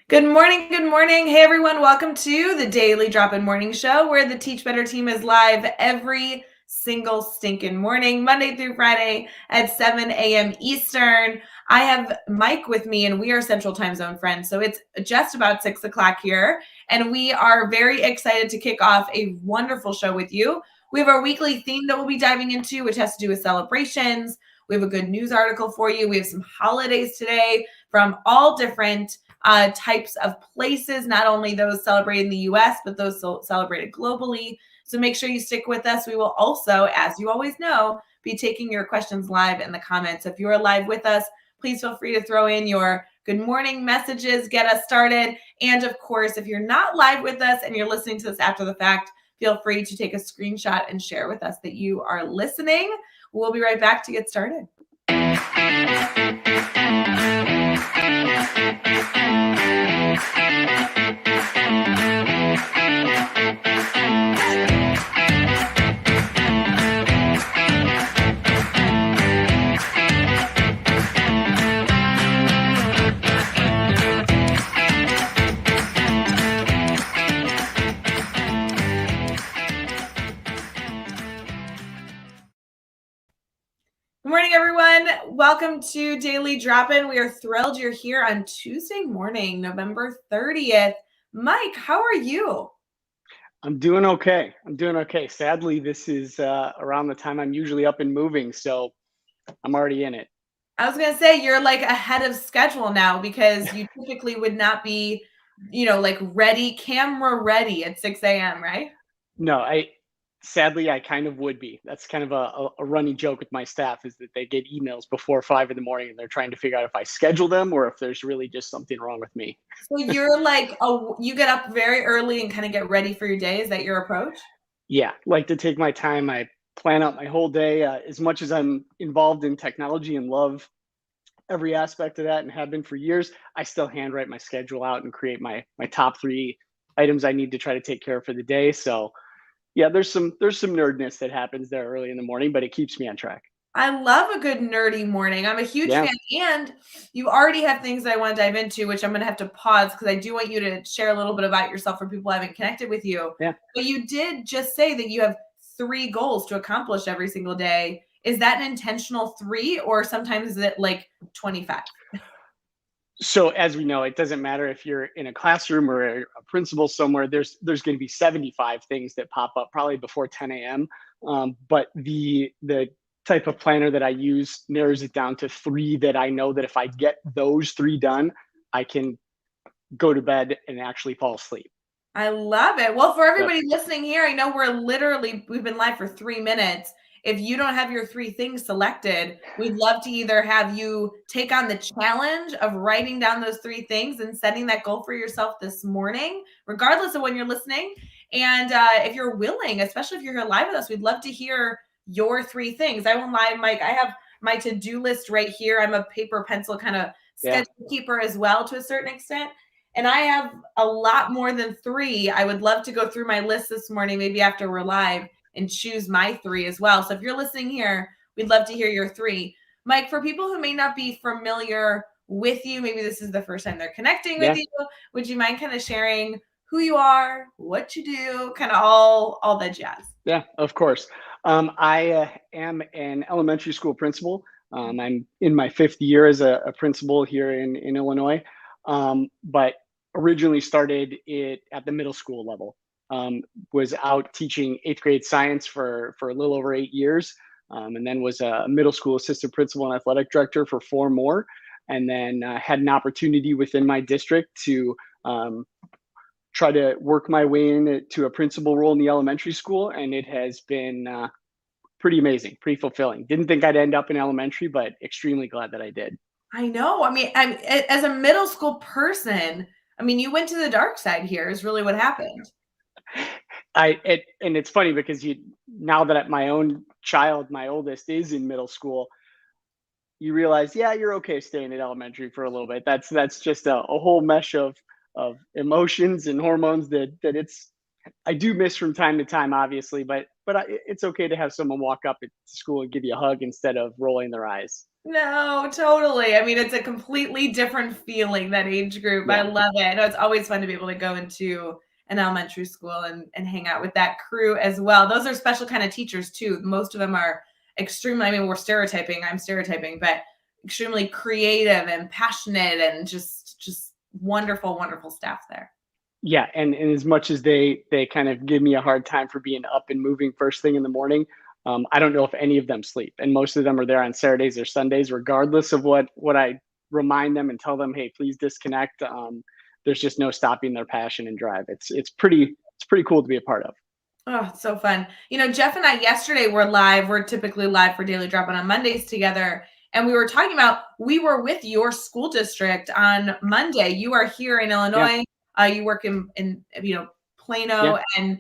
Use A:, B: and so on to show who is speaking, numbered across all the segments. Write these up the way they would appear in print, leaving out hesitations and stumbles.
A: Good morning. Good morning. Hey, everyone. Welcome to the Daily Drop In Morning Show, where the Teach Better team is live every single stinking morning, Monday through Friday at 7 a.m. Eastern. I have Mike with me, and we are Central Time Zone friends. So it's just about 6 o'clock here, and we are very excited to kick off a wonderful show with you. We have our weekly theme that we'll be diving into, which has to do with celebrations. We have a good news article for you. We have some holidays today from all different types of places, not only those celebrated in the US, but those celebrated globally. So make sure you stick with us. We will also, as you always know, be taking your questions live in the comments. If you are live with us, please feel free to throw in your good morning messages, get us started. And of course, if you're not live with us and you're listening to this after the fact, feel free to take a screenshot and share with us that you are listening. We'll be right back to get started. Good morning, everyone. Welcome to Daily Drop-In. We are thrilled you're here on Tuesday morning, November 30th. Mike, how are you?
B: I'm doing okay. Sadly, this is around the time I'm usually up and moving, so I'm already in it.
A: I was going to say you're like ahead of schedule now because you typically would not be, like camera ready at 6 a.m., right?
B: No, I kind of would be. That's kind of a running joke with my staff is that they get emails before 5 in the morning and they're trying to figure out if I schedule them or if there's really just something wrong with me.
A: So you're like, you get up very early and kind of get ready for your day. Is that your approach?
B: Yeah, like to take my time. I plan out my whole day. As much as I'm involved in technology and love every aspect of that and have been for years, I still handwrite my schedule out and create my top 3 items I need to try to take care of for the day. So yeah, there's some nerdness that happens there early in the morning, but it keeps me on track.
A: I love a good nerdy morning. I'm a huge
B: Yeah.
A: fan. And you already have things that I want to dive into, which I'm going to have to pause because I do want you to share a little bit about yourself for people who haven't connected with you.
B: Yeah.
A: But you did just say that you have 3 goals to accomplish every single day. Is that an intentional 3 or sometimes is it like 25?
B: So as we know, it doesn't matter if you're in a classroom or a principal somewhere. There's going to be 75 things that pop up probably before 10 a.m. But the type of planner that I use narrows it down to 3 that I know that if I get those 3 done, I can go to bed and actually fall asleep.
A: I love it. Well, for
B: Yep.
A: everybody listening here, I know we've been live for 3 minutes. If you don't have your 3 things selected, we'd love to either have you take on the challenge of writing down those 3 things and setting that goal for yourself this morning, regardless of when you're listening. And if you're willing, especially if you're here live with us, we'd love to hear your 3 things. I won't lie, Mike. I have my to-do list right here. I'm a paper pencil kind of
B: Yeah.
A: schedule keeper as well to a certain extent. And I have a lot more than 3. I would love to go through my list this morning, maybe after we're live, and choose my 3 as well. So if you're listening here, we'd love to hear your 3. Mike, for people who may not be familiar with you, maybe this is the first time they're connecting with
B: Yeah.
A: you, would you mind kind of sharing who you are, what you do, kind of all that jazz?
B: Yeah, of course. I am an elementary school principal. I'm in my 5th year as a principal here in Illinois, but originally started it at the middle school level. Was out teaching 8th grade science for a little over 8 years, and then was a middle school assistant principal and athletic director for 4 more, and then had an opportunity within my district to try to work my way into a principal role in the elementary school, and it has been pretty amazing, pretty fulfilling. Didn't think I'd end up in elementary, but extremely glad that I did.
A: I know. I mean, as a middle school person, I mean, you went to the dark side here is really what happened.
B: And it's funny because now that my own child, my oldest, is in middle school, you realize, yeah, you're okay staying at elementary for a little bit. That's just a whole mesh of emotions and hormones that I do miss from time to time, obviously, but it's okay to have someone walk up at school and give you a hug instead of rolling their eyes.
A: No, totally. I mean, it's a completely different feeling, that age group. I
B: Yeah.
A: love it. I know it's always fun to be able to go into an elementary school and hang out with that crew as well. Those are special kind of teachers too. Most of them are extremely, I mean, I'm stereotyping, but extremely creative and passionate and just wonderful, wonderful staff there.
B: Yeah, and as much as they kind of give me a hard time for being up and moving first thing in the morning, I don't know if any of them sleep, and most of them are there on Saturdays or Sundays, regardless of what I remind them and tell them, hey, please disconnect. There's just no stopping their passion and drive. It's pretty cool to be a part of.
A: Oh, it's so fun. You know, Jeff and I yesterday were live. We're typically live for Daily Drop In on Mondays together. And we were talking about we were with your school district on Monday. You are here in
B: Yeah,
A: Illinois. You work in
B: yeah,
A: Plano, and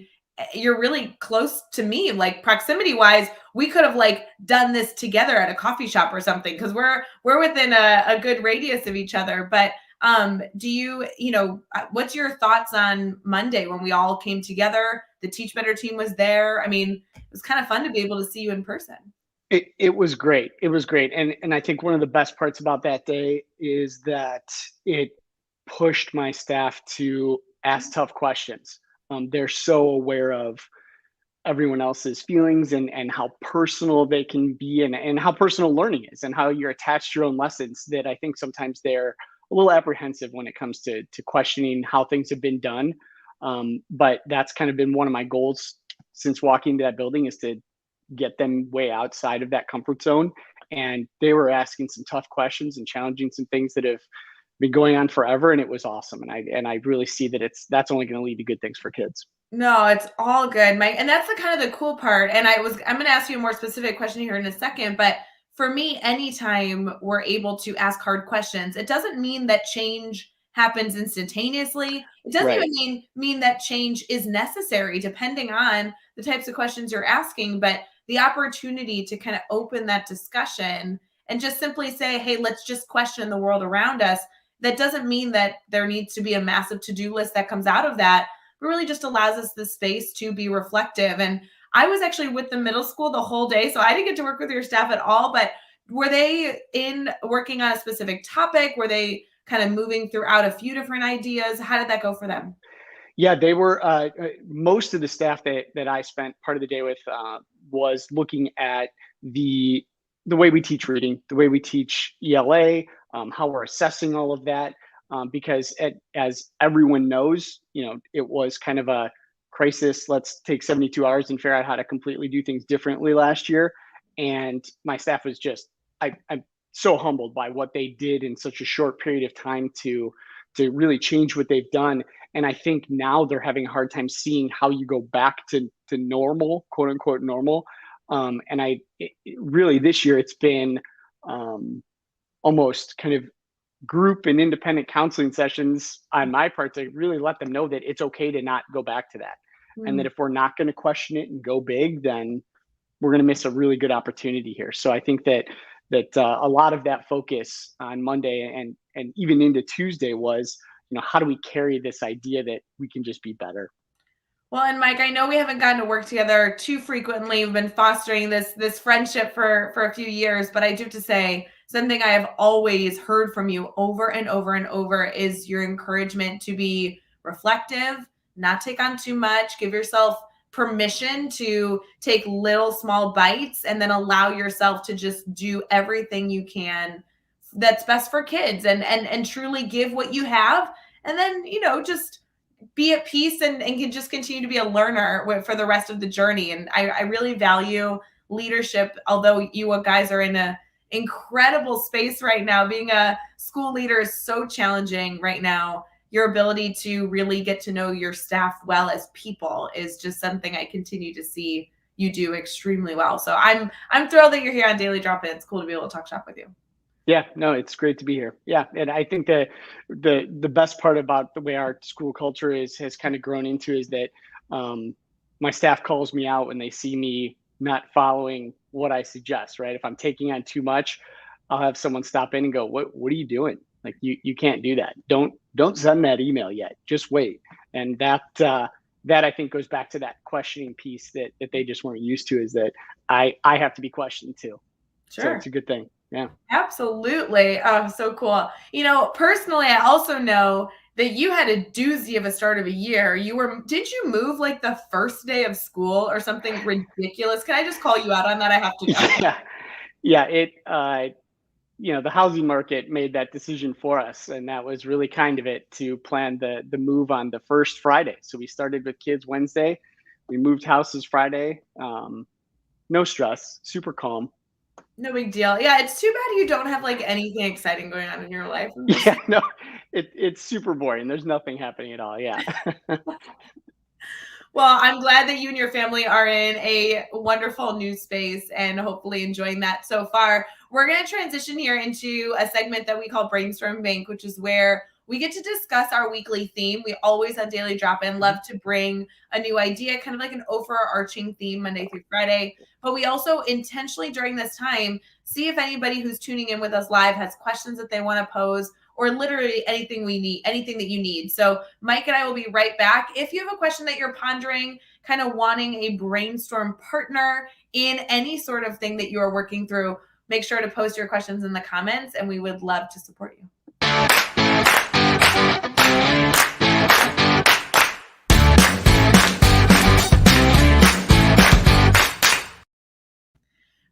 A: you're really close to me, like proximity wise. We could have like done this together at a coffee shop or something because we're within a good radius of each other. But do what's your thoughts on Monday when we all came together? The Teach Better team was there. I mean, it was kind of fun to be able to see you in person.
B: it was great. It was great, and I think one of the best parts about that day is that it pushed my staff to ask tough questions. They're so aware of everyone else's feelings and how personal they can be and how personal learning is and how you're attached to your own lessons, that I think sometimes they're a little apprehensive when it comes to questioning how things have been done. But that's kind of been one of my goals since walking to that building, is to get them way outside of that comfort zone. And they were asking some tough questions and challenging some things that have been going on forever, and it was awesome. And I really see that that's only going to lead to good things for kids.
A: No, it's all good, Mike. And that's the kind of the cool part. And I'm going to ask you a more specific question here in a second. But for me, anytime we're able to ask hard questions, it doesn't mean that change happens instantaneously. It doesn't
B: Right.
A: even mean that change is necessary, depending on the types of questions you're asking. But the opportunity to kind of open that discussion and just simply say, hey, let's just question the world around us. That doesn't mean that there needs to be a massive to-do list that comes out of that, really just allows us the space to be reflective. And I was actually with the middle school the whole day, so I didn't get to work with your staff at all. But were they in working on a specific topic? Were they kind of moving throughout a few different ideas? How did that go for them?
B: Yeah, they were. Most of the staff that I spent part of the day with was looking at the the way we teach reading, the way we teach ELA, how we're assessing all of that. Because as everyone knows, it was kind of a crisis. Let's take 72 hours and figure out how to completely do things differently last year. And my staff was just, I'm so humbled by what they did in such a short period of time to really change what they've done. And I think now they're having a hard time seeing how you go back to normal, quote unquote normal. And really this year it's been almost kind of group and independent counseling sessions on my part to really let them know that it's okay to not go back to that. And that
A: Mm.
B: if we're not going to question it and go big, then we're going to miss a really good opportunity here. So I think that a lot of that focus on Monday and even into Tuesday was, how do we carry this idea that we can just be better?
A: Well, and Mike, I know we haven't gotten to work together too frequently. We've been fostering this friendship for a few years, but I do have to say something I have always heard from you over and over and over is your encouragement to be reflective, not take on too much, give yourself permission to take little small bites and then allow yourself to just do everything you can that's best for kids and truly give what you have, and then just be at peace and can just continue to be a learner for the rest of the journey. And I really value leadership, although you guys are in a incredible space right now. Being a school leader is so challenging right now. Your ability to really get to know your staff well as people is just something I continue to see you do extremely well. So I'm thrilled that you're here on Daily Drop In. It's cool to be able to talk shop with you.
B: Yeah, no, it's great to be here. Yeah, and I think that the best part about the way our school culture has kind of grown into is that um, my staff calls me out when they see me not following what I suggest. Right, if I'm taking on too much, I'll have someone stop in and go, "What are you doing? Like you can't do that. Don't send that email yet. Just wait." And that I think goes back to that questioning piece that they just weren't used to. Is that I have to be questioned too. So it's
A: Sure.
B: a good thing. Yeah.
A: Absolutely. Oh, so cool. Personally, I also know that you had a doozy of a start of a year. Did you move like the first day of school or something ridiculous? Can I just call you out on that? I have to know.
B: Yeah. Yeah. The housing market made that decision for us, and that was really kind of it to plan the move on the first Friday. So we started with kids Wednesday. We moved houses Friday. No stress, super calm.
A: No big deal. Yeah, it's too bad you don't have like anything exciting going on in your life.
B: Yeah, no, it's super boring. There's nothing happening at all. Yeah.
A: Well, I'm glad that you and your family are in a wonderful new space and hopefully enjoying that so far. We're going to transition here into a segment that we call Brainstorm Bank, which is where we get to discuss our weekly theme. We always on Daily Drop In love to bring a new idea, kind of like an overarching theme Monday through Friday. But we also intentionally during this time see if anybody who's tuning in with us live has questions that they want to pose or literally anything we need, anything that you need. So Mike and I will be right back. If you have a question that you're pondering, kind of wanting a brainstorm partner in any sort of thing that you are working through, make sure to post your questions in the comments and we would love to support you.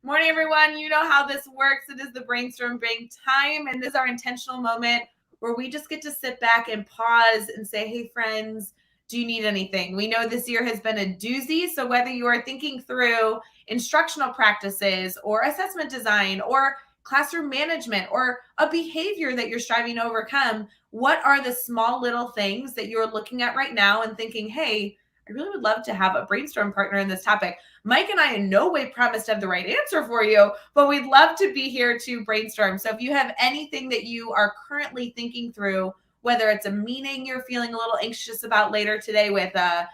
A: Morning, everyone. You know how this works. It is the Brainstorm Bank time, and this is our intentional moment where we just get to sit back and pause and say, hey, friends, do you need anything? We know this year has been a doozy, so whether you are thinking through instructional practices or assessment design or classroom management or a behavior that you're striving to overcome, what are the small little things that you're looking at right now and thinking, hey, I really would love to have a brainstorm partner in this topic. Mike and I in no way promise to have the right answer for you, but we'd love to be here to brainstorm. So if you have anything that you are currently thinking through, whether it's a meeting you're feeling a little anxious about later today with a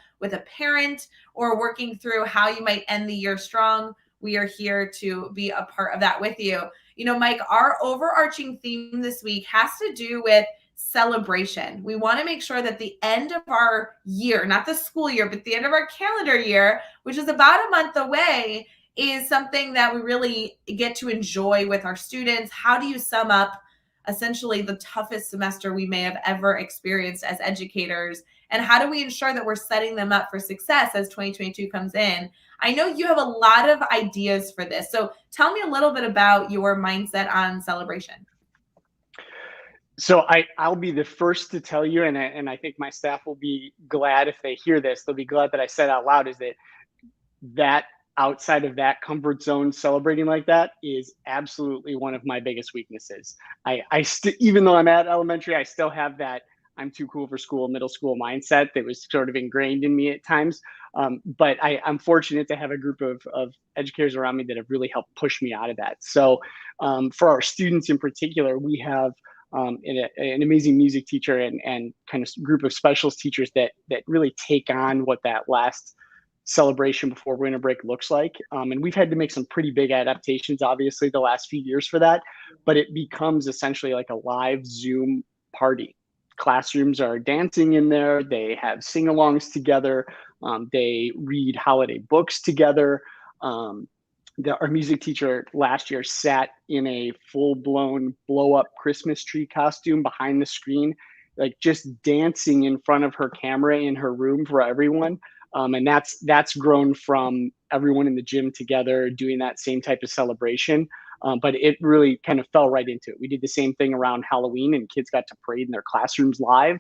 A: parent or working through how you might end the year strong, we are here to be a part of that with you. Mike, our overarching theme this week has to do with celebration. We want to make sure that the end of our year, not the school year, but the end of our calendar year, which is about a month away, is something that we really get to enjoy with our students. How do you sum up essentially the toughest semester we may have ever experienced as educators? And how do we ensure that we're setting them up for success as 2022 comes in? I know you have a lot of ideas for this. So tell me a little bit about your mindset on celebration.
B: So I'll be the first to tell you, and I think my staff will be glad if they hear this. They'll be glad that I said out loud is that outside of that comfort zone, celebrating like that is absolutely one of my biggest weaknesses. Even though I'm at elementary, I still have that I'm too cool for school, middle school mindset that was sort of ingrained in me at times. But I'm fortunate to have a group of educators around me that have really helped push me out of that. So for our students in particular, we have an amazing music teacher and kind of group of specialist teachers that really take on what that last celebration before winter break looks like. And we've had to make some pretty big adaptations, obviously, the last few years for that. But it becomes essentially like a live Zoom party. Classrooms are dancing in there. They have sing-alongs together. They read holiday books together. Our music teacher last year sat in a full-blown blow-up Christmas tree costume behind the screen, like just dancing in front of her camera in her room for everyone. And that's grown from everyone in the gym together doing that same type of celebration. But it really kind of fell right into it. We did the same thing around Halloween, and kids got to parade in their classrooms live.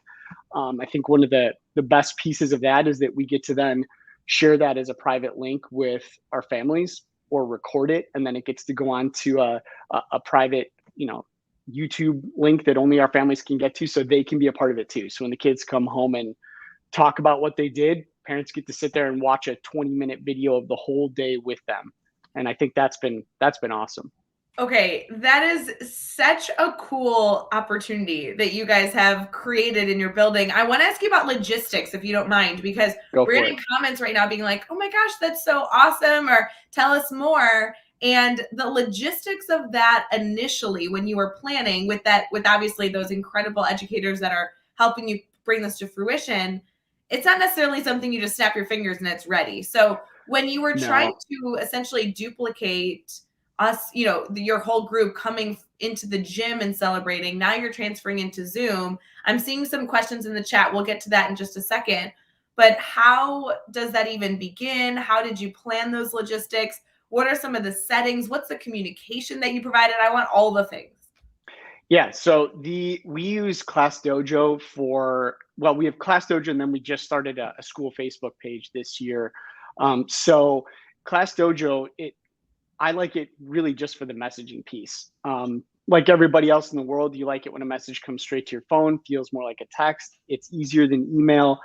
B: I think one of the best pieces of that is that we get to then share that as a private link with our families or record it, and then it gets to go on to a private, YouTube link that only our families can get to, so they can be a part of it too. So when the kids come home and talk about what they did, parents get to sit there and watch a 20-minute video of the whole day with them. And I think that's been awesome.
A: Okay, that is such a cool opportunity that you guys have created in your building. I want to ask you about logistics, if you don't mind, because we're getting comments right now being like, oh my gosh, that's so awesome, or tell us more. And the logistics of that initially when you were planning with obviously those incredible educators that are helping you bring this to fruition, it's not necessarily something you just snap your fingers and it's ready. So when you were trying to essentially duplicate us, your whole group coming into the gym and celebrating. Now you're transferring into Zoom. I'm seeing some questions in the chat. We'll get to that in just a second. But how does that even begin? How did you plan those logistics? What are some of the settings? What's the communication that you provided? I want all the things.
B: Yeah, so we use Class Dojo we have Class Dojo, and then we just started a school Facebook page this year. So Class Dojo, I like it really just for the messaging piece. Like everybody else in the world, you like it when a message comes straight to your phone, feels more like a text. It's easier than email.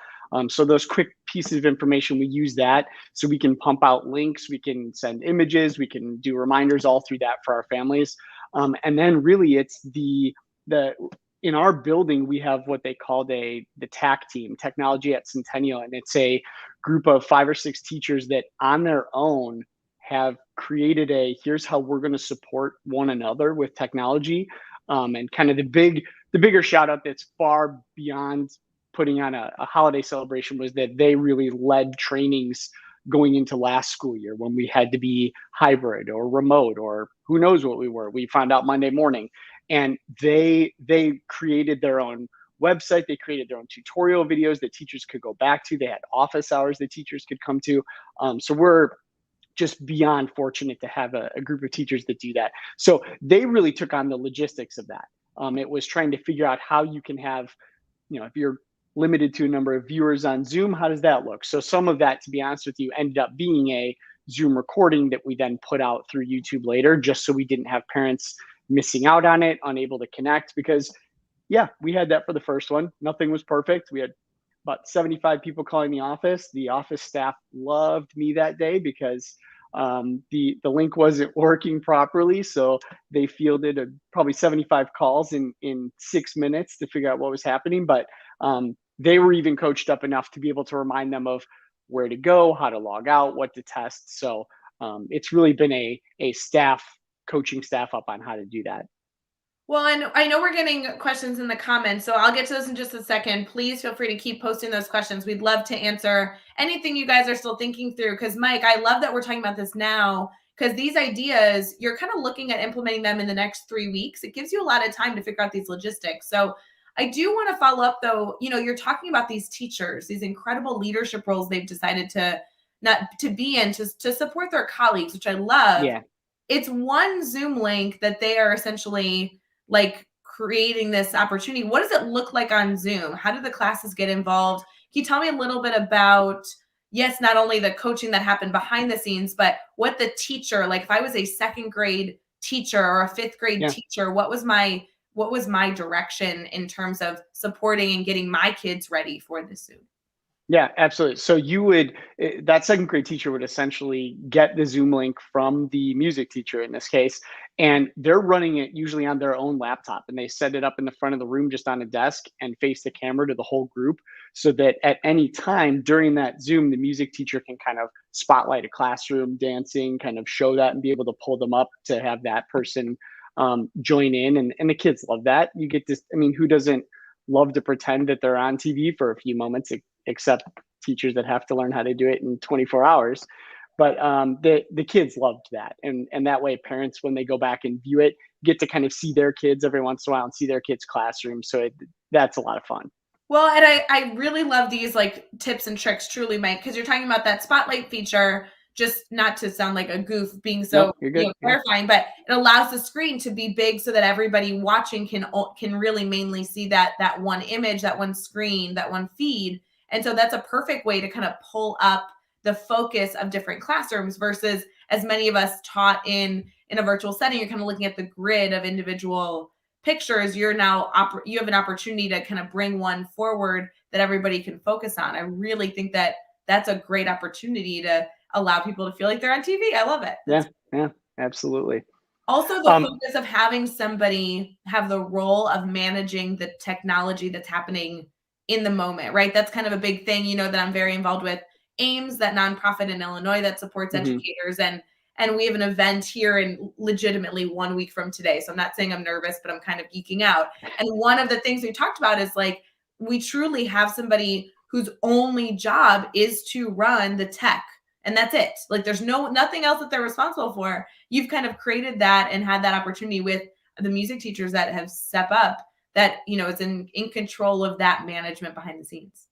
B: So those quick pieces of information, we use that so we can pump out links, we can send images, we can do reminders all through that for our families. And then really it's the in our building, we have what they call the TAC team, Technology at Centennial. And it's a group of 5 or 6 teachers that on their own have created here's how we're going to support one another with technology. And kind of the bigger shout out that's far beyond putting on a holiday celebration was that they really led trainings going into last school year when we had to be hybrid or remote or who knows what we were. We found out Monday morning, and they created their own website. They created their own tutorial videos that teachers could go back to. They had office hours that teachers could come to. So we're just beyond fortunate to have a group of teachers that do that. So they really took on the logistics of that. It was trying to figure out how you can have, if you're limited to a number of viewers on Zoom, how does that look? So some of that, to be honest with you, ended up being a Zoom recording that we then put out through YouTube later, just so we didn't have parents missing out on it, unable to connect, because yeah, we had that for the first one. Nothing was perfect. We had about 75 people calling the office. The office staff loved me that day because the link wasn't working properly. So they fielded probably 75 calls in 6 minutes to figure out what was happening. But they were even coached up enough to be able to remind them of where to go, how to log out, what to test. So it's really been a coaching staff up on how to do that.
A: Well, and I know we're getting questions in the comments, so I'll get to those in just a second. Please feel free to keep posting those questions. We'd love to answer anything you guys are still thinking through. Because Mike, I love that we're talking about this now, because these ideas, you're kind of looking at implementing them in the next 3 weeks. It gives you a lot of time to figure out these logistics. So I do want to follow up though, you're talking about these teachers, these incredible leadership roles they've decided to be in to support their colleagues, which I love.
B: Yeah.
A: It's one Zoom link that they are essentially like creating this opportunity. What does it look like on Zoom? How do the classes get involved? Can you tell me a little bit about, yes, not only the coaching that happened behind the scenes, but what the teacher, like if I was a 2nd grade teacher or a 5th grade teacher, what was my direction in terms of supporting and getting my kids ready for the Zoom?
B: Yeah, absolutely. So that 2nd grade teacher would essentially get the Zoom link from the music teacher in this case, and they're running it usually on their own laptop, and they set it up in the front of the room just on a desk and face the camera to the whole group so that at any time during that Zoom, the music teacher can kind of spotlight a classroom dancing, kind of show that and be able to pull them up to have that person join in. And the kids love that. You get this, who doesn't love to pretend that they're on TV for a few moments, except teachers that have to learn how to do it in 24 hours. But the kids loved that. And that way parents, when they go back and view it, get to kind of see their kids every once in a while and see their kids' classroom. So that's a lot of fun.
A: Well, and I really love these like tips and tricks, truly, Mike, because you're talking about that spotlight feature, just not to sound like a goof being so terrifying, but it allows the screen to be big so that everybody watching can really mainly see that one image, that one screen, that one feed. And so that's a perfect way to kind of pull up the focus of different classrooms versus, as many of us taught in a virtual setting, you're kind of looking at the grid of individual pictures. You have an opportunity to kind of bring one forward that everybody can focus on. I really think that that's a great opportunity to allow people to feel like they're on TV. I love it.
B: Yeah, absolutely.
A: Also, the focus of having somebody have the role of managing the technology that's happening in the moment, right? That's kind of a big thing, that I'm very involved with. AIMS, that nonprofit in Illinois that supports educators, and we have an event here in legitimately 1 week from today. So I'm not saying I'm nervous, but I'm kind of geeking out. And one of the things we talked about is like, we truly have somebody whose only job is to run the tech and that's it. Like there's nothing else that they're responsible for. You've kind of created that and had that opportunity with the music teachers that have stepped up, that, you know, is in control of that management behind the scenes.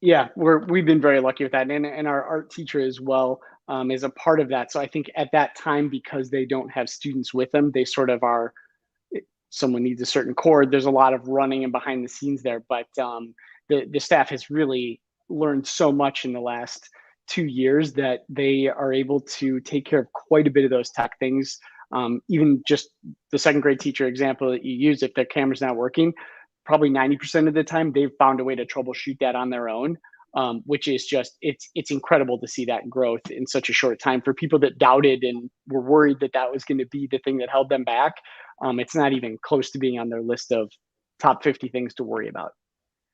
B: Yeah, we've been very lucky with that, and our art teacher as well is a part of that. So I think at that time, because they don't have students with them, they sort of are. Someone needs a certain chord. There's a lot of running and behind the scenes there, but the staff has really learned so much in the last 2 years that they are able to take care of quite a bit of those tech things. Even just the second grade teacher example that you use, if their camera's not working, probably 90% of the time they've found a way to troubleshoot that on their own, which is just it's incredible to see that growth in such a short time. For people that doubted and were worried that that was going to be the thing that held them back, it's not even close to being on their list of top 50 things to worry about.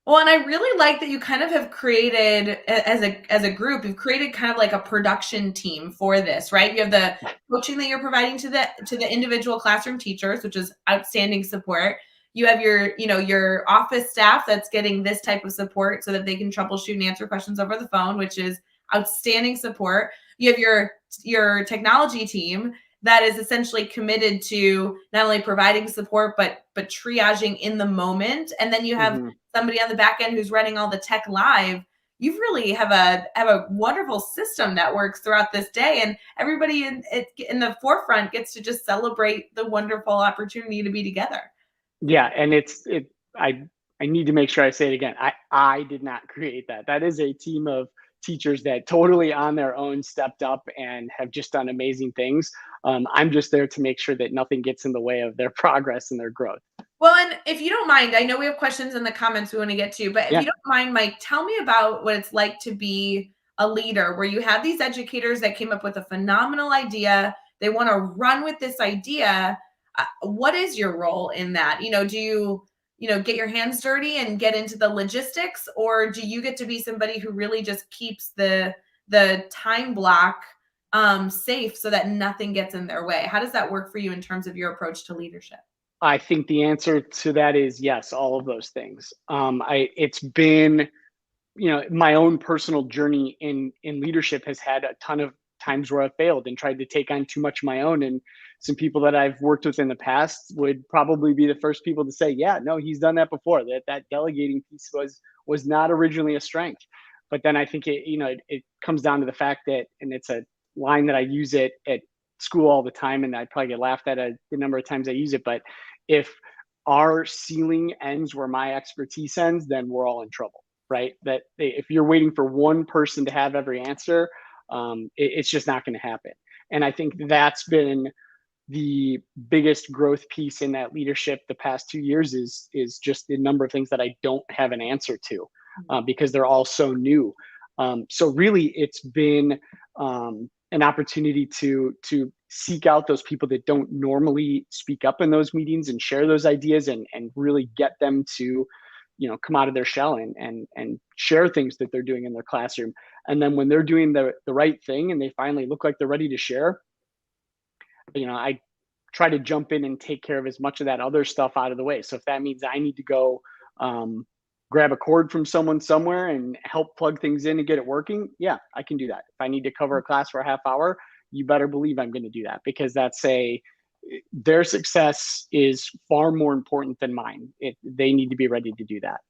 A: Well, and I really like that you kind of have created, as a group, you've created kind of like a production team for this, right? You have the coaching that you're providing to the individual classroom teachers, which is outstanding support. You have your, you know, your office staff that's getting this type of support so that they can troubleshoot and answer questions over the phone, which is outstanding support. You have your technology team that is essentially committed to not only providing support but triaging in the moment, and then you have somebody on the back end who's running all the tech live. You really have a wonderful system that works throughout this day, and everybody in the forefront gets to just celebrate the wonderful opportunity to be together.
B: Yeah, and I need to make sure I say it again. I did not create that. That is a team of teachers that totally on their own stepped up and have just done amazing things. I'm just there to make sure that nothing gets in the way of their progress and their growth.
A: Well, and if you don't mind, I know we have questions in the comments we want to get to, but if
B: Yeah.
A: you don't mind, Mike, tell me about what it's like to be a leader where you have these educators that came up with a phenomenal idea. They want to run with this idea. What is your role in that? You know, do you know, get your hands dirty and get into the logistics, or do you get to be somebody who really just keeps the time block safe so that nothing gets in their way? How does that work for you in terms of your approach to leadership?
B: I think the answer to that is yes, all of those things. It's been, my own personal journey in leadership has had a ton of times where I've failed and tried to take on too much of my own. And some people that I've worked with in the past would probably be the first people to say, yeah, no, he's done that before. That delegating piece was not originally a strength. But then I think it comes down to the fact that, and it's a line that I use it at school all the time, and I probably get laughed at the number of times I use it. But if our ceiling ends where my expertise ends, then we're all in trouble, right? That if you're waiting for one person to have every answer, it's just not going to happen. And I think that's been the biggest growth piece in that leadership the past 2 years is just the number of things that I don't have an answer to, because they're all so new. So really, it's been an opportunity to seek out those people that don't normally speak up in those meetings and share those ideas and really get them to come out of their shell and share things that they're doing in their classroom. And then when they're doing the right thing and they finally look like they're ready to share, I try to jump in and take care of as much of that other stuff out of the way. So if that means I need to go grab a cord from someone somewhere and help plug things in and get it working, yeah, I can do that. If I need to cover a class for a half hour, you better believe I'm going to do that, because their success is far more important than mine. They need to be ready to do that.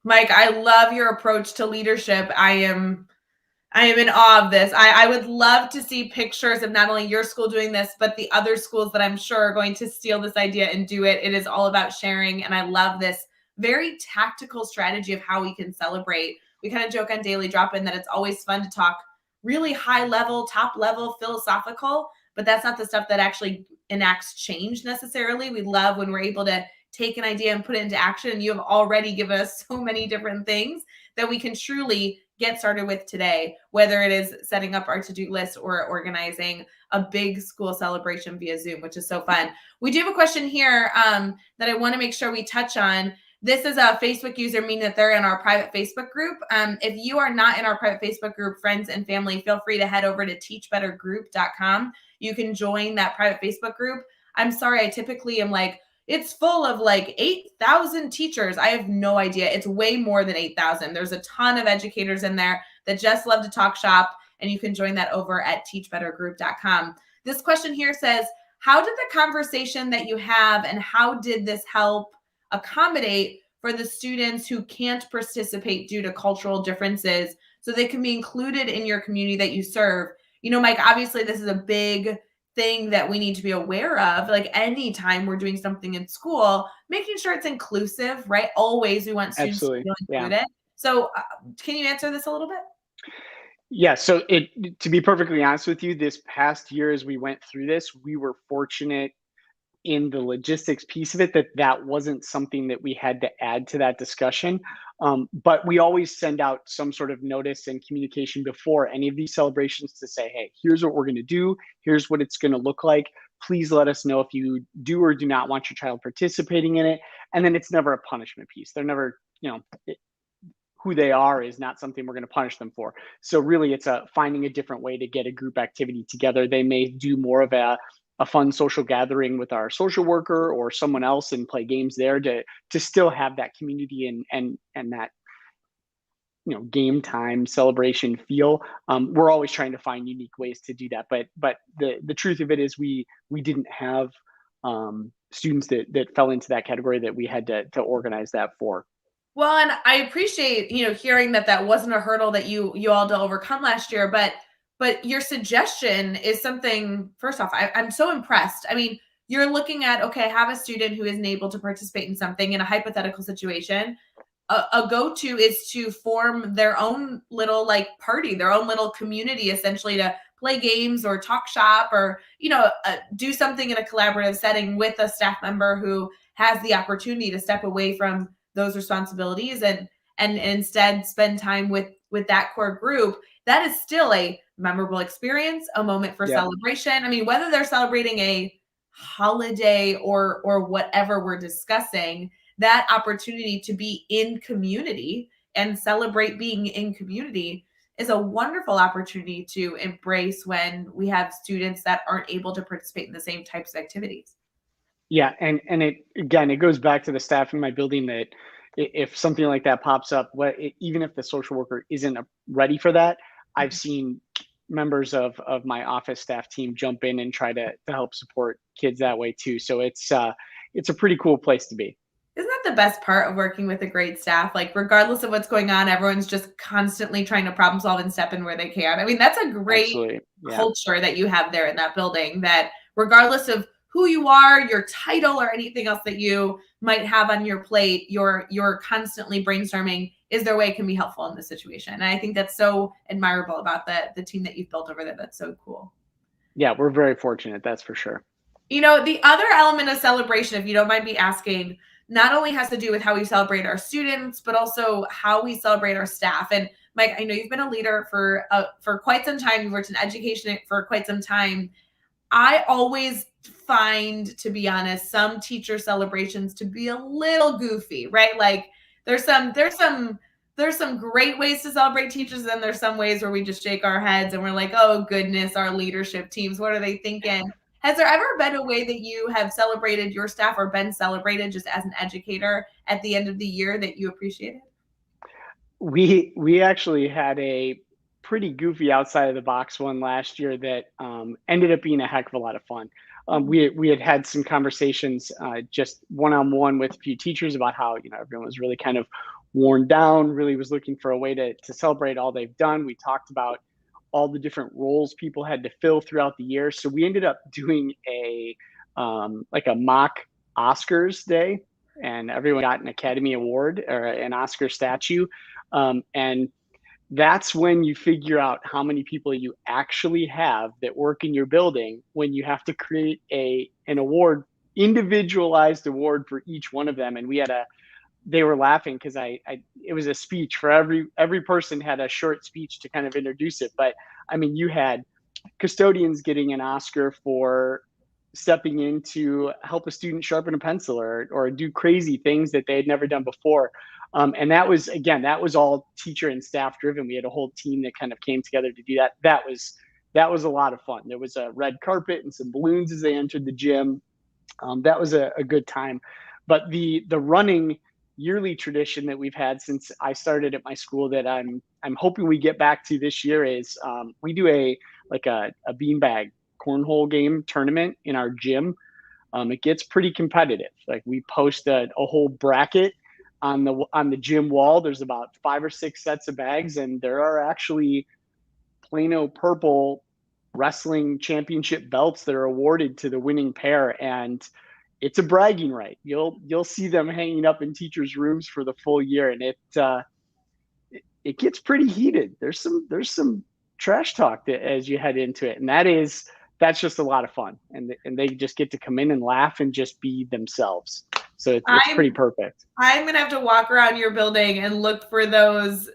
A: Mike, I love your approach to leadership. I am in awe of this. I would love to see pictures of not only your school doing this, but the other schools that I'm sure are going to steal this idea and do it. It is all about sharing. And I love this very tactical strategy of how we can celebrate. We kind of joke on Daily Drop-In that it's always fun to talk really high level, top level, philosophical, but that's not the stuff that actually enacts change necessarily. We love when we're able to take an idea and put it into action. And you have already given us so many different things that we can truly get started with today, whether it is setting up our to-do list or organizing a big school celebration via Zoom, which is so fun. We do have a question here that I want to make sure we touch on. This is a Facebook user, meaning that they're in our private Facebook group. If you are not in our private Facebook group, friends and family, feel free to head over to teachbettergroup.com. You can join that private Facebook group. I'm sorry, I typically am like, it's full of like 8,000 teachers. I have no idea. It's way more than 8,000. There's a ton of educators in there that just love to talk shop And you can join that over at teachbettergroup.com. This question here says, how did the conversation that you have and how did this help accommodate for the students who can't participate due to cultural differences so they can be included in your community that you serve? You know, Mike, obviously this is a big thing that we need to be aware of. Like anytime we're doing something in school, making sure it's inclusive, right? Always we want students
B: Absolutely.
A: to feel included. So can you answer this a little bit?
B: Yeah, so to be perfectly honest with you, this past year as we went through this, we were fortunate in the logistics piece of it that wasn't something that we had to add to that discussion. But we always send out some sort of notice and communication before any of these celebrations to say, hey, here's what we're going to do. Here's what it's going to look like. Please let us know if you do or do not want your child participating in it. And then it's never a punishment piece. They're never, who they are is not something we're going to punish them for. So really it's finding a different way to get a group activity together. They may do more of a fun social gathering with our social worker or someone else and play games there to still have that community and that game time celebration feel. We're always trying to find unique ways to do that, but the truth of it is we didn't have students that fell into that category that we had to organize that for.
A: Well, and I appreciate, hearing that wasn't a hurdle that you all had to overcome last year, but your suggestion is something, first off, I'm so impressed. I mean, you're looking at, okay, have a student who isn't able to participate in something in a hypothetical situation. A go-to is to form their own little party, their own little community, essentially, to play games or talk shop or, do something in a collaborative setting with a staff member who has the opportunity to step away from those responsibilities and instead spend time with that core group. That is still a memorable experience, a moment for celebration. I mean, whether they're celebrating a holiday or whatever we're discussing, that opportunity to be in community and celebrate being in community is a wonderful opportunity to embrace when we have students that aren't able to participate in the same types of activities.
B: Yeah, and it goes back to the staff in my building that if something like that pops up, even if the social worker isn't ready for that, I've seen members of my office staff team jump in and try to help support kids that way too. So it's a pretty cool place to be.
A: Isn't that the best part of working with a great staff? Like, regardless of what's going on, everyone's just constantly trying to problem solve and step in where they can. I mean, that's a great culture that you have there in that building, that regardless of who you are, your title, or anything else that you might have on your plate, you're constantly brainstorming, is there a way it can be helpful in this situation? And I think that's so admirable about the team that you've built over there. That's so cool.
B: Yeah, we're very fortunate, that's for sure.
A: The other element of celebration, if you don't mind me asking, not only has to do with how we celebrate our students, but also how we celebrate our staff. And Mike, I know you've been a leader for quite some time. You've worked in education for quite some time. I always find, to be honest, some teacher celebrations to be a little goofy, right? Like there's some great ways to celebrate teachers, and there's some ways where we just shake our heads and we're like, oh goodness, our leadership teams, what are they thinking? Has there ever been a way that you have celebrated your staff or been celebrated just as an educator at the end of the year that you appreciated?
B: We actually had a pretty goofy outside of the box one last year that ended up being a heck of a lot of fun. We had some conversations just one-on-one with a few teachers about how everyone was really kind of worn down, really was looking for a way to celebrate all they've done. We talked about all the different roles people had to fill throughout the year. So we ended up doing a mock Oscars day, and everyone got an Academy Award or an Oscar statue. And that's when you figure out how many people you actually have that work in your building when you have to create an award, individualized award for each one of them. And they were laughing because it was a speech for every person had a short speech to kind of introduce it. But I mean, you had custodians getting an Oscar for stepping in to help a student sharpen a pencil or do crazy things that they had never done before. And that was all teacher and staff driven. We had a whole team that kind of came together to do that. That was a lot of fun. There was a red carpet and some balloons as they entered the gym. That was a good time. But the running yearly tradition that we've had since I started at my school that I'm hoping we get back to this year is we do a beanbag cornhole game tournament in our gym. It gets pretty competitive. Like we post a whole bracket on the gym wall. There's about 5 or 6 sets of bags, and there are actually Plano purple wrestling championship belts that are awarded to the winning pair, and it's a bragging right. You'll see them hanging up in teachers' rooms for the full year, and it gets pretty heated. There's some trash talk as you head into it, and that's just a lot of fun, and they just get to come in and laugh and just be themselves. So it's pretty perfect.
A: I'm gonna have to walk around your building and look for those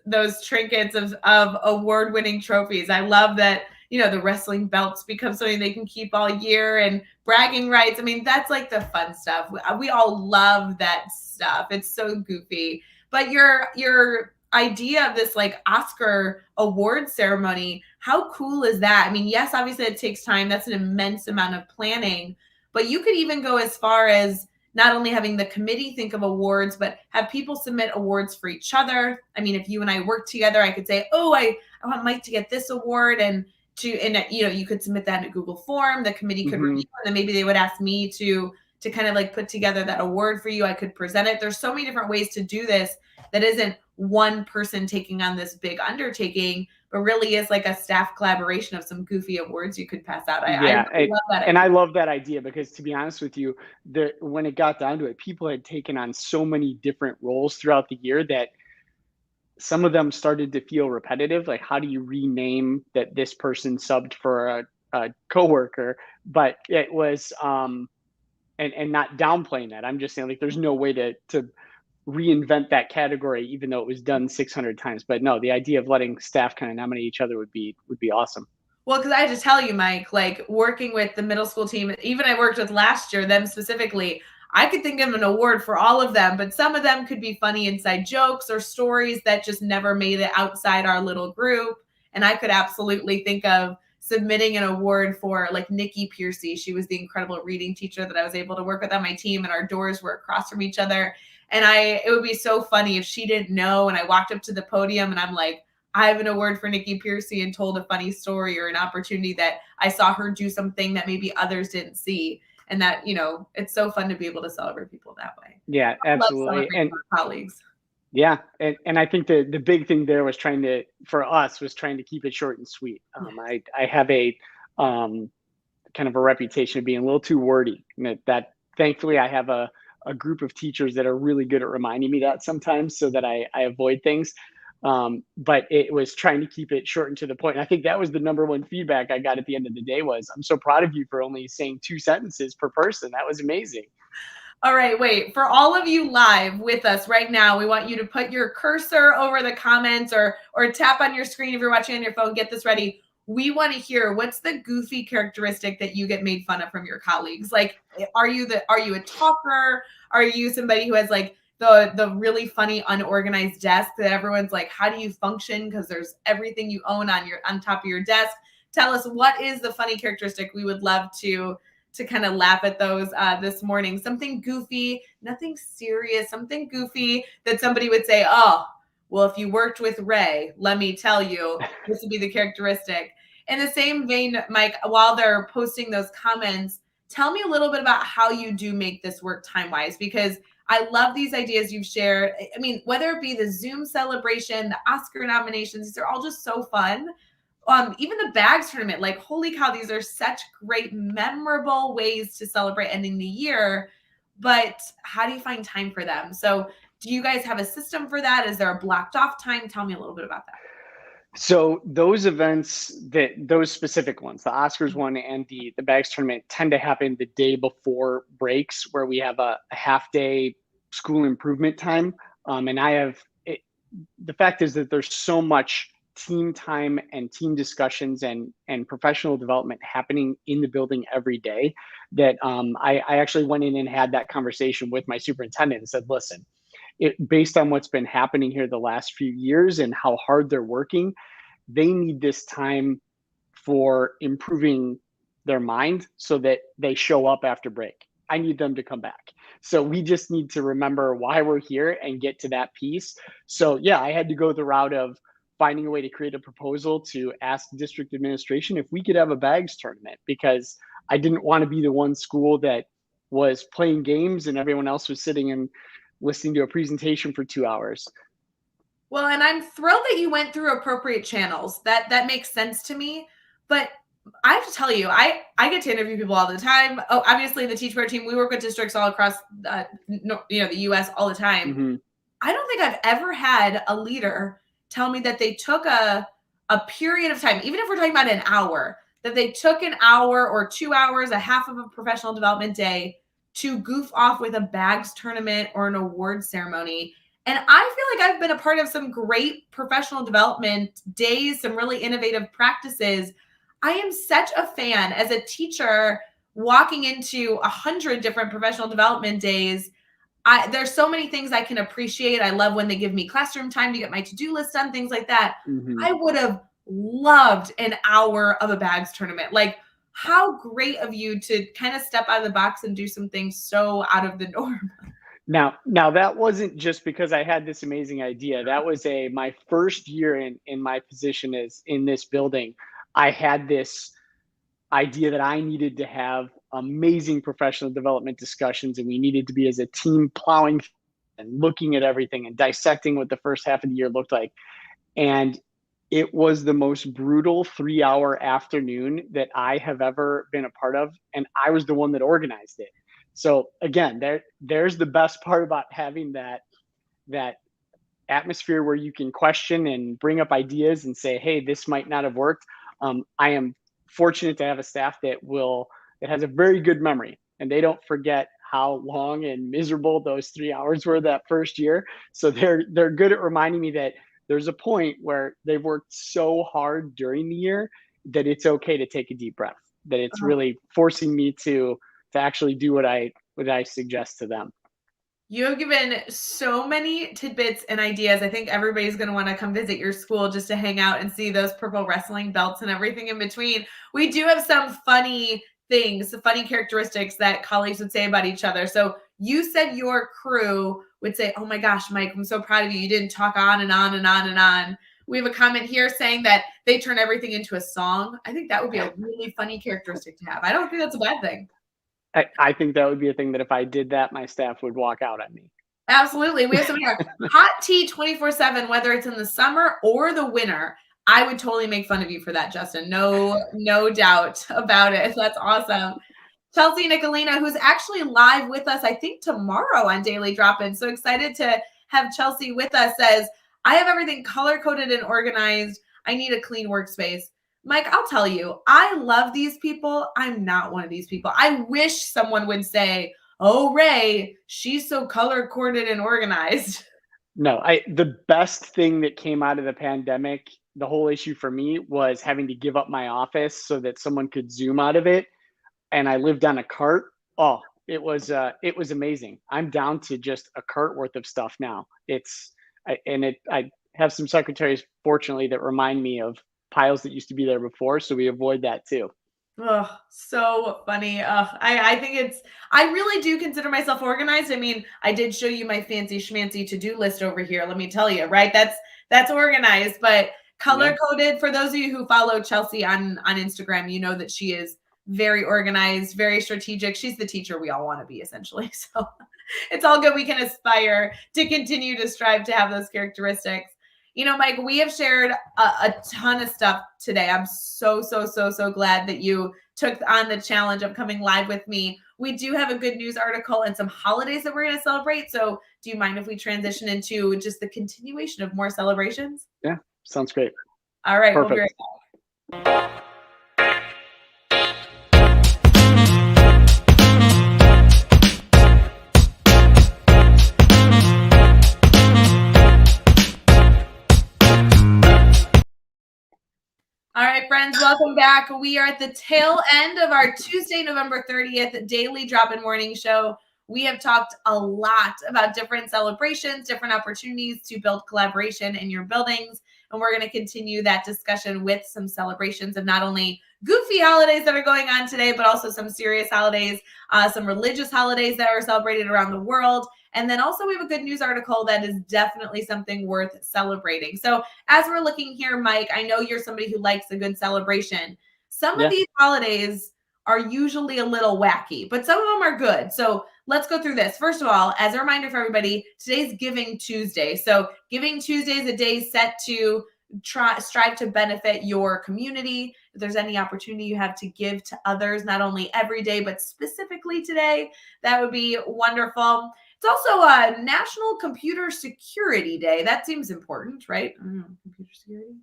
A: trinkets of award-winning trophies. I love that, the wrestling belts become something they can keep all year, and bragging rights. I mean, that's like the fun stuff. We all love that stuff. It's so goofy. But your idea of this like Oscar award ceremony, how cool is that? I mean, yes, obviously it takes time. That's an immense amount of planning, but you could even go as far as not only having the committee think of awards, but have people submit awards for each other. I mean, if you and I work together, I could say, oh, I want Mike to get this award, and you could submit that in a Google form. The committee could review, and then maybe they would ask me to kind of like put together that award for you. I could present it. There's so many different ways to do this that isn't one person taking on this big undertaking, but really is like a staff collaboration of some goofy awards you could pass out. I really love that idea.
B: And I love that idea because, to be honest with you, when it got down to it, people had taken on so many different roles throughout the year that some of them started to feel repetitive. Like, how do you rename that this person subbed for a coworker? But it was, and not downplaying that. I'm just saying, like, there's no way to reinvent that category, even though it was done 600 times. But no, the idea of letting staff kind of nominate each other would be awesome.
A: Well, because I have to tell you, Mike, like working with the middle school team, even I worked with last year, them specifically, I could think of an award for all of them, but some of them could be funny inside jokes or stories that just never made it outside our little group. And I could absolutely think of submitting an award for like Nikki Piercy. She was the incredible reading teacher that I was able to work with on my team, and our doors were across from each other. And it would be so funny if she didn't know and I walked up to the podium and I'm like, I have an award for Nikki Piercy, and told a funny story or an opportunity that I saw her do something that maybe others didn't see. And that, it's so fun to be able to celebrate people that way.
B: Yeah, absolutely.
A: And colleagues.
B: Yeah. And I think the big thing there was trying to keep it short and sweet. I have a kind of a reputation of being a little too wordy. That thankfully I have a group of teachers that are really good at reminding me that sometimes, so that I avoid things. But it was trying to keep it short and to the point. And I think that was the number one feedback I got at the end of the day was, I'm so proud of you for only saying 2 sentences per person. That was amazing.
A: All right, wait, for all of you live with us right now, we want you to put your cursor over the comments or tap on your screen if you're watching on your phone. Get this ready. We want to hear, what's the goofy characteristic that you get made fun of from your colleagues? Like, are you a talker? Are you somebody who has like the really funny unorganized desk that everyone's like, how do you function? Because there's everything you own on top of your desk. Tell us, what is the funny characteristic? We would love to kind of laugh at those this morning. Something goofy, nothing serious, something goofy that somebody would say, oh, well, if you worked with Ray, let me tell you, this would be the characteristic. In the same vein, Mike, while they're posting those comments, tell me a little bit about how you do make this work time-wise, because I love these ideas you've shared. I mean, whether it be the Zoom celebration, the Oscar nominations, these are all just so fun. Even the bags tournament, like, holy cow, these are such great, memorable ways to celebrate ending the year. But how do you find time for them? So do you guys have a system for that? Is there a blocked off time? Tell me a little bit about that.
B: So those events, those specific ones, the Oscars one and the bags tournament, tend to happen the day before breaks, where we have a half day school improvement time. And the fact is that there's so much team time and team discussions and professional development happening in the building every day that I actually went in and had that conversation with my superintendent and said, listen, based on what's been happening here the last few years and how hard they're working, they need this time for improving their mind so that they show up after break. I need them to come back. So we just need to remember why we're here and get to that piece. So yeah, I had to go the route of finding a way to create a proposal to ask district administration if we could have a bags tournament, because I didn't want to be the one school that was playing games and everyone else was sitting and listening to a presentation for 2 hours.
A: Well, and I'm thrilled that you went through appropriate channels. That makes sense to me. But I have to tell you, I get to interview people all the time. Oh, obviously the Teach Better team, we work with districts all across the U.S. all the time.
B: Mm-hmm.
A: I don't think I've ever had a leader tell me that they took a period of time, even if we're talking about an hour, that they took an hour or 2 hours, a half of a professional development day to goof off with a bags tournament or an award ceremony. And I feel like I've been a part of some great professional development days, some really innovative practices. I am such a fan as a teacher walking into 100 different professional development days. There's so many things I can appreciate. I love when they give me classroom time to get my to-do list done, things like that.
B: Mm-hmm.
A: I would have loved an hour of a bags tournament. Like, how great of you to kind of step out of the box and do some things so out of the norm.
B: Now that wasn't just because I had this amazing idea. That was my first year in my position as in this building. I had this idea that I needed to have amazing professional development discussions, and we needed to be as a team plowing and looking at everything and dissecting what the first half of the year looked like. And it was the most brutal 3-hour afternoon that I have ever been a part of. And I was the one that organized it. So again, there's the best part about having that atmosphere where you can question and bring up ideas and say, hey, this might not have worked. I am fortunate to have a staff that has a very good memory, and they don't forget how long and miserable those 3 hours were that first year. So they're good at reminding me that there's a point where they've worked so hard during the year that it's okay to take a deep breath, that it's really forcing me to actually do what I suggest to them.
A: You have given so many tidbits and ideas. I think everybody's going to want to come visit your school just to hang out and see those purple wrestling belts and everything in between. We do have some funny things, funny characteristics that colleagues would say about each other. So you said your crew would say, oh my gosh, Mike, I'm so proud of you. You didn't talk on and on and on and on. We have a comment here saying that they turn everything into a song. I think that would be a really funny characteristic to have. I don't think that's a bad thing.
B: I think that would be a thing that if I did that, my staff would walk out at me.
A: Absolutely. We have some here. Hot tea 24/7, whether it's in the summer or the winter. I would totally make fun of you for that, Justin. No doubt about it. That's awesome. Chelsea Nicolina, who's actually live with us, I think tomorrow on Daily Drop-In. So excited to have Chelsea with us, says, I have everything color-coded and organized. I need a clean workspace. Mike, I'll tell you, I love these people. I'm not one of these people. I wish someone would say, oh, Ray, she's so color-coded and organized.
B: No, the best thing that came out of the pandemic, the whole issue for me was having to give up my office so that someone could Zoom out of it. And I lived on a cart. Oh, it was amazing. I'm down to just a cart worth of stuff now. I have some secretaries, fortunately, that remind me of piles that used to be there before, so we avoid that too.
A: Oh, so funny. I think I really do consider myself organized. I mean, I did show you my fancy schmancy to-do list over here. Let me tell you, right? That's organized, but color-coded. For those of you who follow Chelsea on Instagram, you know that she is very organized, very strategic. She's the teacher we all want to be, essentially. So it's all good. We can aspire to continue to strive to have those characteristics. You know, Mike, we have shared a ton of stuff today. I'm so glad that you took on the challenge of coming live with me. We do have a good news article and some holidays that we're going to celebrate. So do you mind if we transition into just the continuation of more celebrations?
B: Yeah, sounds great.
A: All right.
B: Perfect.
A: We'll be right back. All right, friends, welcome back. We are at the tail end of our Tuesday, November 30th Daily Drop-In Morning Show. we have talked a lot about different celebrations, different opportunities to build collaboration in your buildings. And we're going to continue that discussion with some celebrations of not only goofy holidays that are going on today, but also some serious holidays, some religious holidays that are celebrated around the world. And then also we have a good news article that is definitely something worth celebrating. So as we're looking here, Mike, I know you're somebody who likes a good celebration. Some of these holidays are usually a little wacky, but some of them are good. So let's go through this. First of all, as a reminder for everybody, today's Giving Tuesday. So Giving Tuesday is a day set to strive to benefit your community. If there's any opportunity you have to give to others, not only every day, but specifically today, that would be wonderful. It's also a National Computer Security Day. That seems important, right? I don't know, computer security.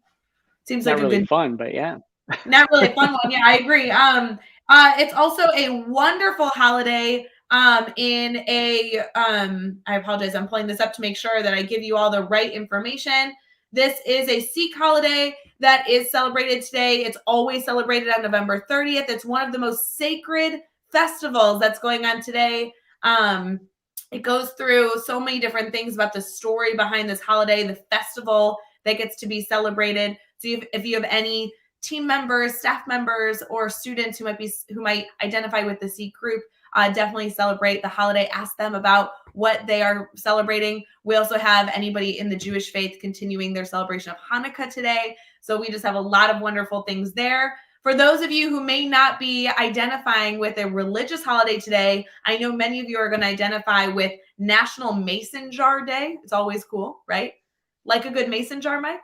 A: Seems
B: Not
A: like
B: really
A: a good
B: fun, but yeah.
A: Not really a fun one. Yeah, I agree. It's also a wonderful holiday. I apologize, I'm pulling this up to make sure that I give you all the right information. This is a Sikh holiday that is celebrated today. It's always celebrated on November 30th. It's one of the most sacred festivals that's going on today. It goes through so many different things about the story behind this holiday, the festival that gets to be celebrated. So if you have any team members, staff members, or students who might identify with the Sikh group, definitely celebrate the holiday. Ask them about what they are celebrating. We also have anybody in the Jewish faith continuing their celebration of Hanukkah today. So we just have a lot of wonderful things there. For those of you who may not be identifying with a religious holiday today, I know many of you are going to identify with National Mason Jar Day. It's always cool, right? Like a good mason jar, Mike?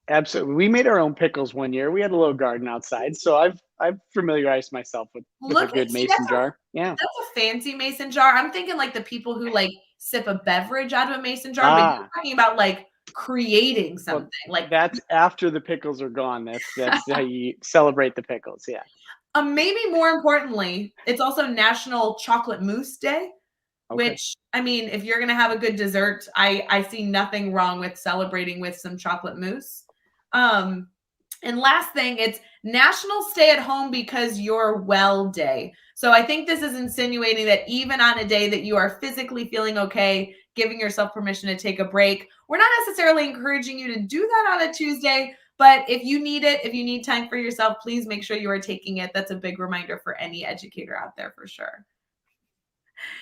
B: Absolutely. We made our own pickles one year. We had a little garden outside, so I've familiarized myself with a good mason jar. Yeah.
A: That's a fancy mason jar. I'm thinking like the people who like sip a beverage out of a mason jar, but you're talking about like creating something. Like
B: that's after the pickles are gone. That's how you celebrate the pickles. Yeah.
A: Maybe more importantly, it's also National Chocolate Mousse Day.
B: Okay.
A: Which, I mean, if you're going to have a good dessert, I see nothing wrong with celebrating with some chocolate mousse. And last thing, it's National Stay at Home Because You're Well Day. So I think this is insinuating that even on a day that you are physically feeling okay, giving yourself permission to take a break. We're not necessarily encouraging you to do that on a Tuesday, but if you need it, if you need time for yourself, please make sure you are taking it. That's a big reminder for any educator out there for sure.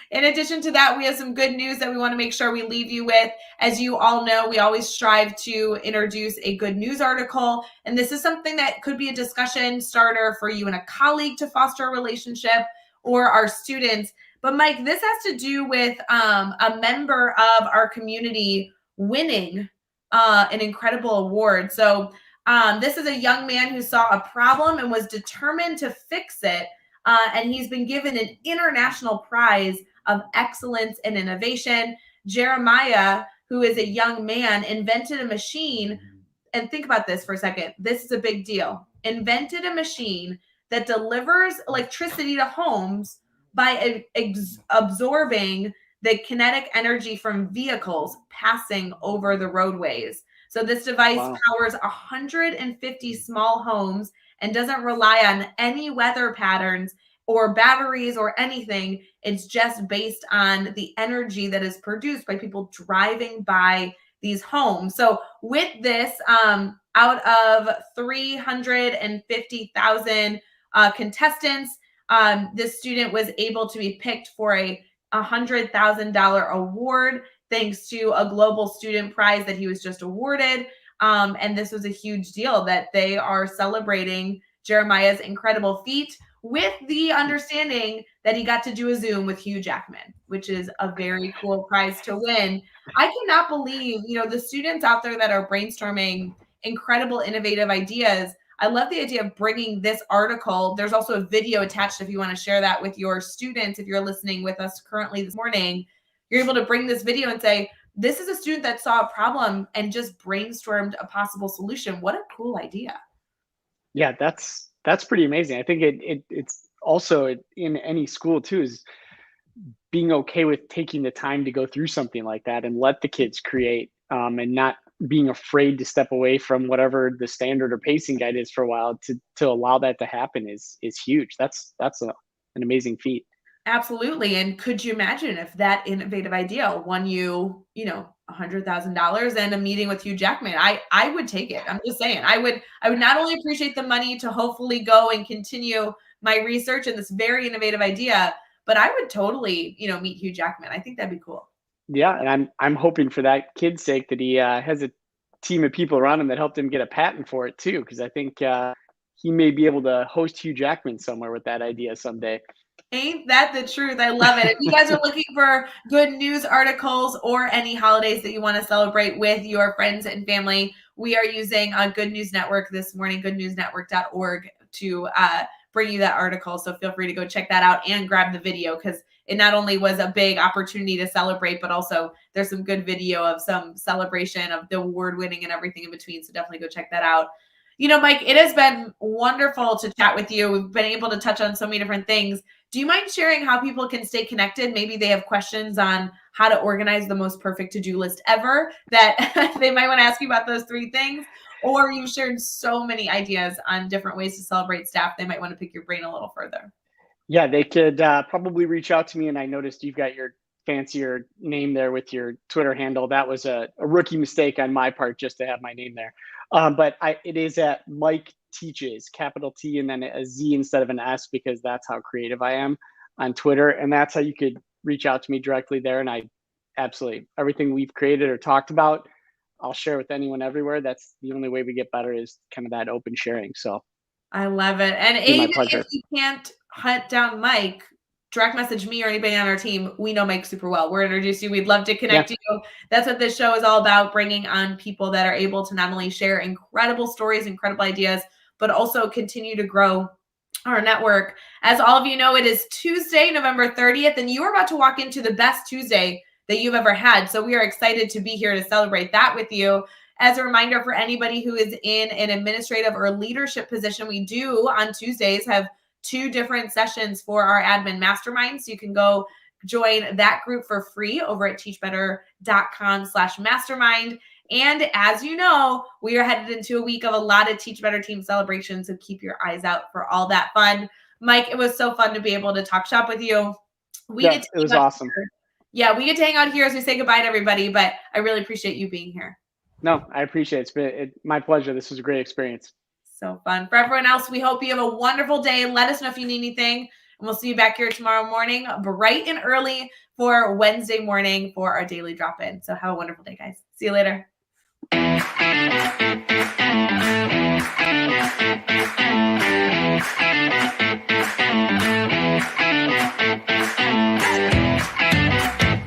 A: In addition to that, we have some good news that we want to make sure we leave you with. As you all know, we always strive to introduce a good news article. And this is something that could be a discussion starter for you and a colleague to foster a relationship or our students. But Mike, this has to do with a member of our community winning an incredible award. So this is a young man who saw a problem and was determined to fix it. And he's been given an international prize of excellence and innovation. Jeremiah, who is a young man, invented a machine. And think about this for a second. This is a big deal. Invented a machine that delivers electricity to homes by absorbing the kinetic energy from vehicles passing over the roadways. So this device powers 150 small homes and doesn't rely on any weather patterns or batteries or anything. It's just based on the energy that is produced by people driving by these homes. So with this, out of 350,000 contestants, this student was able to be picked for a $100,000 award thanks to a global student prize that he was just awarded. And this was a huge deal that they are celebrating Jeremiah's incredible feat with the understanding that he got to do a Zoom with Hugh Jackman, which is a very cool prize to win. I cannot believe, the students out there that are brainstorming incredible, innovative ideas. I love the idea of bringing this article. There's also a video attached if you want to share that with your students. If you're listening with us currently this morning, you're able to bring this video and say, this is a student that saw a problem and just brainstormed a possible solution. What a cool idea.
B: Yeah, that's pretty amazing. I think it's also in any school too, is being okay with taking the time to go through something like that and let the kids create, and not being afraid to step away from whatever the standard or pacing guide is for a while to allow that to happen is huge. That's an amazing feat.
A: Absolutely. And could you imagine if that innovative idea won you, $100,000 and a meeting with Hugh Jackman? I would take it. I'm just saying. I would not only appreciate the money to hopefully go and continue my research in this very innovative idea, but I would totally, meet Hugh Jackman. I think that'd be cool.
B: Yeah, and I'm hoping for that kid's sake that he has a team of people around him that helped him get a patent for it too, because I think he may be able to host Hugh Jackman somewhere with that idea someday.
A: Ain't that the truth? I love it. If you guys are looking for good news articles or any holidays that you want to celebrate with your friends and family, we are using Good News Network this morning, goodnewsnetwork.org, to bring you that article. So feel free to go check that out and grab the video, because it not only was a big opportunity to celebrate, but also there's some good video of some celebration of the award winning and everything in between. So definitely go check that out. Mike, it has been wonderful to chat with you. We've been able to touch on so many different things. Do you mind sharing how people can stay connected? Maybe they have questions on how to organize the most perfect to-do list ever that they might want to ask you about those 3 things. Or you've shared so many ideas on different ways to celebrate staff. They might want to pick your brain a little further.
B: Yeah, they could probably reach out to me. And I noticed you've got your fancier name there with your Twitter handle. That was a rookie mistake on my part, just to have my name there. But it is at Mike Teaches, capital T and then a Z instead of an S, because that's how creative I am on Twitter. And that's how you could reach out to me directly there. And I absolutely, everything we've created or talked about, I'll share with anyone everywhere. That's the only way we get better, is kind of that open sharing. So
A: I love it. And
B: be my
A: even
B: pleasure.
A: if you can't hunt down Mike, direct message me or anybody on our team. We know Mike super well. We're introduced you. We'd love to connect you. That's what this show is all about, bringing on people that are able to not only share incredible stories, incredible ideas, but also continue to grow our network. As all of you know, it is Tuesday, November 30th, and you are about to walk into the best Tuesday that you've ever had. So we are excited to be here to celebrate that with you. As a reminder, for anybody who is in an administrative or leadership position, we do on Tuesdays have 2 different sessions for our admin mastermind. So you can go join that group for free over at teachbetter.com/mastermind. And as you know, we are headed into a week of a lot of Teach Better team celebrations. So keep your eyes out for all that fun. Mike, it was so fun to be able to talk shop with you.
B: It was awesome.
A: Yeah, we get to hang out here as we say goodbye to everybody, but I really appreciate you being here.
B: No, I appreciate it. It's been my pleasure. This was a great experience.
A: So fun. For everyone else, we hope you have a wonderful day. Let us know if you need anything. And we'll see you back here tomorrow morning, bright and early, for Wednesday morning for our daily drop-in. So have a wonderful day, guys. See you later.